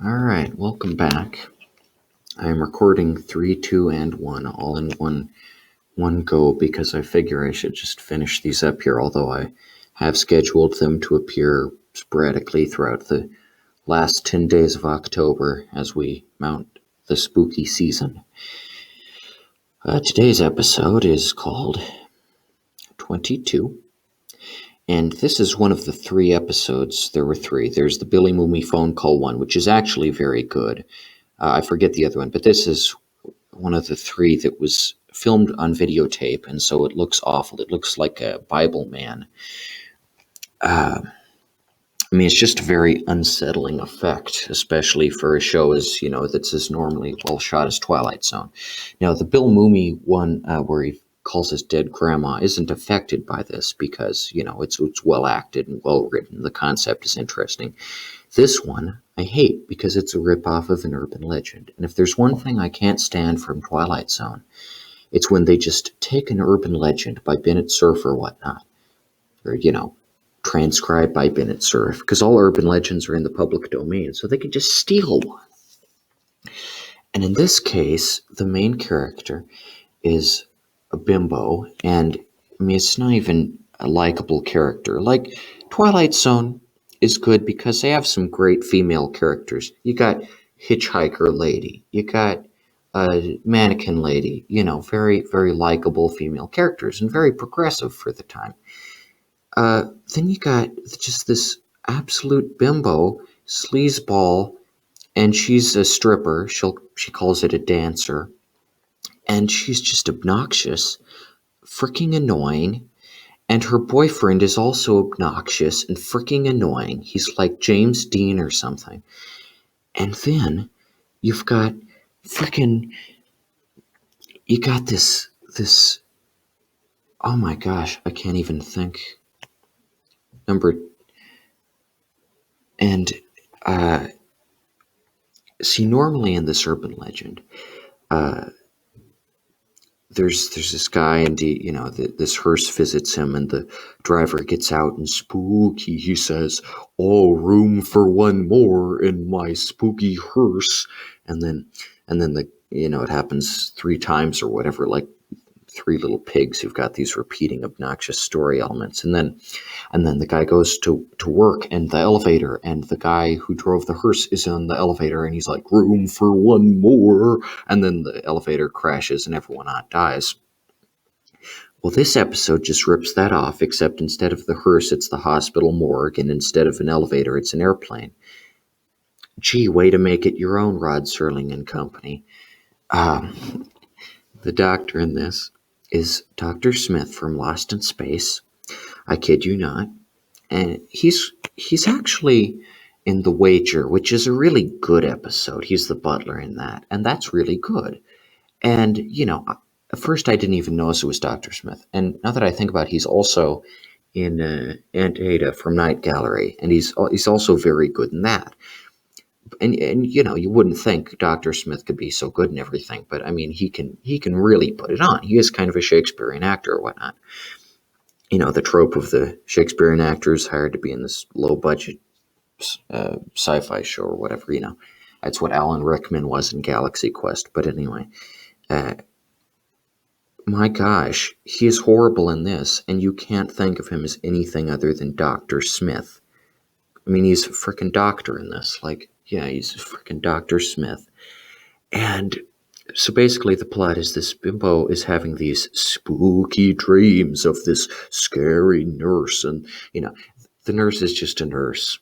All right, welcome back. I am recording 3, 2, and 1 all in one go because I figure I should just finish these up here, although I have scheduled them to appear sporadically throughout the last 10 days of October as we mount the spooky season. Today's episode is called 22, and this is one of the 3 episodes. There were 3. There's the Billy Mooney phone call one, which is actually very good. I forget the other one, but this is one of the 3 that was filmed on videotape, and so it looks awful. It looks like a Bible man. It's just a very unsettling effect, especially for a show that's as normally well shot as Twilight Zone. Now, the Bill Mooney one, where he calls his dead grandma, isn't affected by this because, it's well acted and well written. The concept is interesting. This one I hate because it's a ripoff of an urban legend. And if there's one thing I can't stand from Twilight Zone, it's when they just take an urban legend by Bennett Cerf or whatnot, or, transcribed by Bennett Cerf, because all urban legends are in the public domain, so they can just steal one. And in this case, the main character is a bimbo, and it's not even a likable character. Like, Twilight Zone is good because they have some great female characters. You got Hitchhiker Lady, you got Mannequin Lady, very, very likable female characters and very progressive for the time. Then you got just this absolute bimbo, sleazeball, and she's a stripper. She calls it a dancer, and she's just obnoxious, freaking annoying. And her boyfriend is also obnoxious and freaking annoying. He's like James Dean or something. And then you've got this, oh my gosh, I can't even think. See, normally in this urban legend, there's this guy, and this hearse visits him, and the driver gets out, and spooky, he says, "Oh, room for one more in my spooky hearse," and then it happens 3 times or whatever, like 3 little pigs who've got these repeating obnoxious story elements, and then the guy goes to work in the elevator, and the guy who drove the hearse is in the elevator, and he's like, "Room for one more," and then the elevator crashes and everyone dies. Well, this episode just rips that off, except instead of the hearse, it's the hospital morgue, and instead of an elevator, it's an airplane. Gee, way to make it your own, Rod Serling and company. The doctor in this is Dr. Smith from Lost in Space. I kid you not. And he's actually in The Wager, which is a really good episode. He's the butler in that, and that's really good. And, at first I didn't even notice it was Dr. Smith. And now that I think about it, he's also in Aunt Ada from Night Gallery, and he's also very good in that. And you wouldn't think Dr. Smith could be so good in everything, but he can really put it on. He is kind of a Shakespearean actor or whatnot. The trope of the Shakespearean actors hired to be in this low budget sci-fi show or whatever. That's what Alan Rickman was in Galaxy Quest. But anyway, my gosh, he is horrible in this, and you can't think of him as anything other than Dr. Smith. He's a freaking doctor in this. Yeah, he's a freaking Dr. Smith. And so basically the plot is this bimbo is having these spooky dreams of this scary nurse. And, the nurse is just a nurse.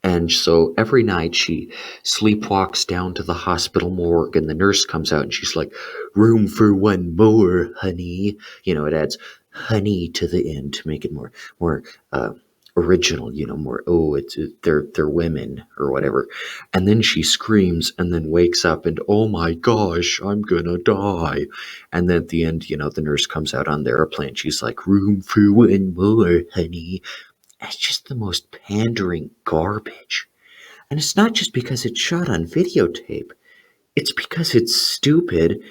And so every night she sleepwalks down to the hospital morgue, and the nurse comes out and she's like, "Room for one more, honey." It adds honey to the end to make it more original, more, they're women or whatever. And then she screams and then wakes up and, "Oh my gosh, I'm gonna die." And then at the end, the nurse comes out on the airplane. She's like, "Room for one more, honey." It's just the most pandering garbage. And it's not just because it's shot on videotape. It's because it's stupid.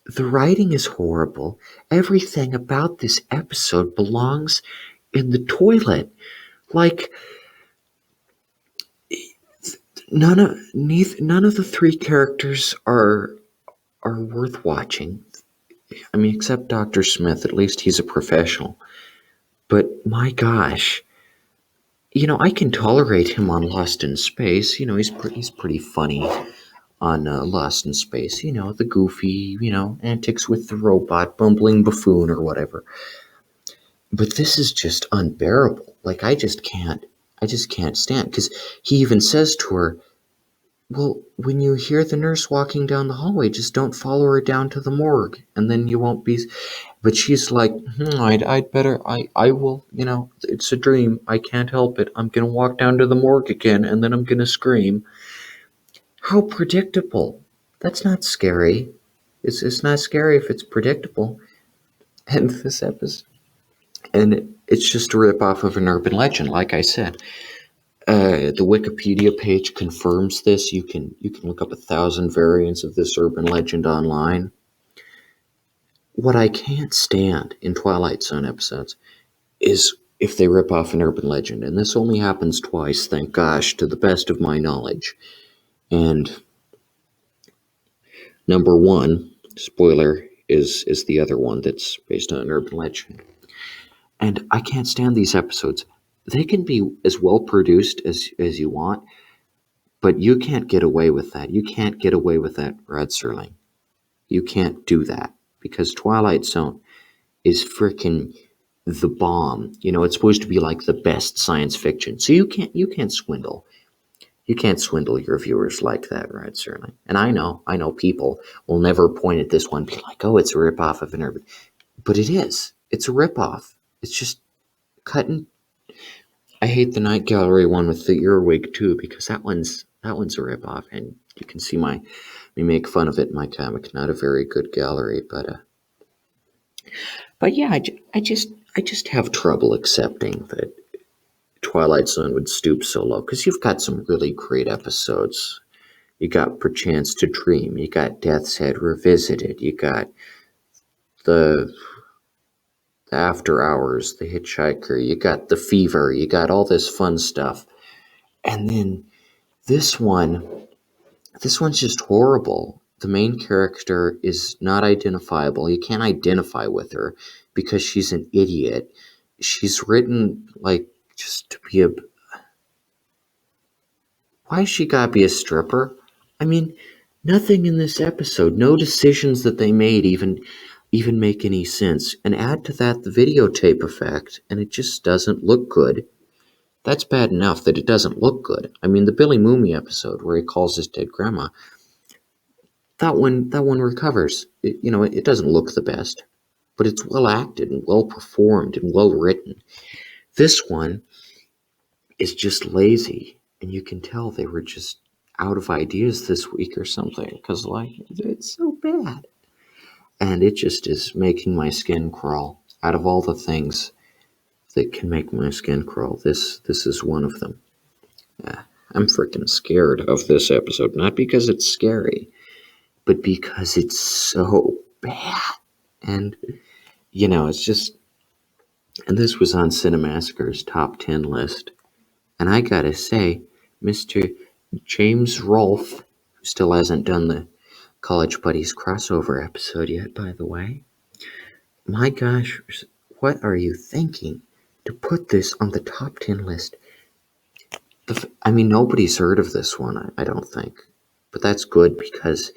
The writing is horrible. Everything about this episode belongs in the toilet. Like, none of the three characters are worth watching. I mean, except Dr. Smith. At least he's a professional. But my gosh, I can tolerate him on Lost in Space. He's pretty funny on Lost in Space. The goofy, antics with the robot, bumbling buffoon or whatever. But this is just unbearable. Like I just can't stand. Because he even says to her, "Well, when you hear the nurse walking down the hallway, just don't follow her down to the morgue, and then you won't be." But she's like, I'd better, I will, it's a dream. I can't help it. I'm gonna walk down to the morgue again, and then I'm gonna scream. How predictable. That's not scary. It's not scary if it's predictable. And this episode, it's just a rip off of an urban legend, like I said. The Wikipedia page confirms this. You can look up 1,000 variants of this urban legend online. What I can't stand in Twilight Zone episodes is if they rip off an urban legend, and this only happens twice, thank gosh, to the best of my knowledge. And number one, spoiler, is the other one that's based on an urban legend. And I can't stand these episodes. They can be as well produced as you want, but you can't get away with that. You can't get away with that, Rod Serling. You can't do that because Twilight Zone is freaking the bomb. It's supposed to be like the best science fiction. So you can't swindle. You can't swindle your viewers like that, Rod Serling. And I know people will never point at this one and be like, oh, it's a ripoff of an urban. But it is. It's a ripoff. It's just cutting. I hate the Night Gallery one with the earwig too, because that one's a ripoff, and you can see me make fun of it in my comic. Not a very good gallery, but yeah, I just have trouble accepting that Twilight Zone would stoop so low, because you've got some really great episodes. You got Perchance to Dream, you got Death's Head Revisited, you got the After Hours, The Hitchhiker, you got The Fever, you got all this fun stuff. And then this one's just horrible. The main character is not identifiable. You can't identify with her because she's an idiot. She's written like just to be a... Why she gotta be a stripper? I mean, nothing in this episode, no decisions that they made even make any sense. And add to that the videotape effect, and it just doesn't look good. That's bad enough that it doesn't look good. I mean, the Billy Mooney episode where he calls his dead grandma, that one recovers. It doesn't look the best, but it's well acted and well performed and well written. This one is just lazy, and you can tell they were just out of ideas this week or something, because it's so bad. And it just is making my skin crawl. Out of all the things that can make my skin crawl, this is one of them. I'm freaking scared of this episode, not because it's scary, but because it's so bad. And it's just... And this was on Cinemassacre's top 10 list. And I gotta say, Mr. James Rolfe, who still hasn't done the College Buddies crossover episode yet, by the way, my gosh, what are you thinking to put this on the top 10 list? I mean, nobody's heard of this one, I don't think. But that's good, because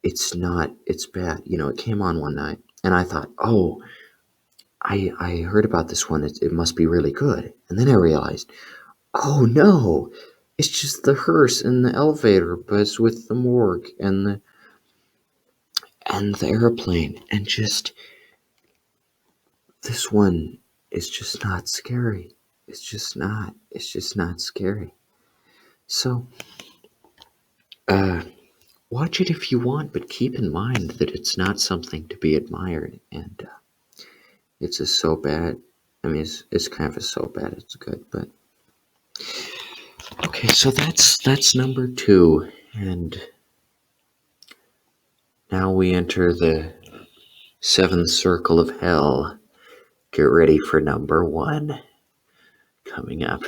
it's bad. It came on one night, and I thought, oh, I heard about this one. It must be really good. And then I realized, oh no, it's just the hearse and the elevator, but it's with the morgue and the airplane, and just... This one is just not scary. It's just not scary. So, watch it if you want, but keep in mind that it's not something to be admired, and it's just so bad. I mean, it's kind of so bad it's good, but... Okay, so that's number 2, and now we enter the 7th circle of hell. Get ready for number 1 coming up.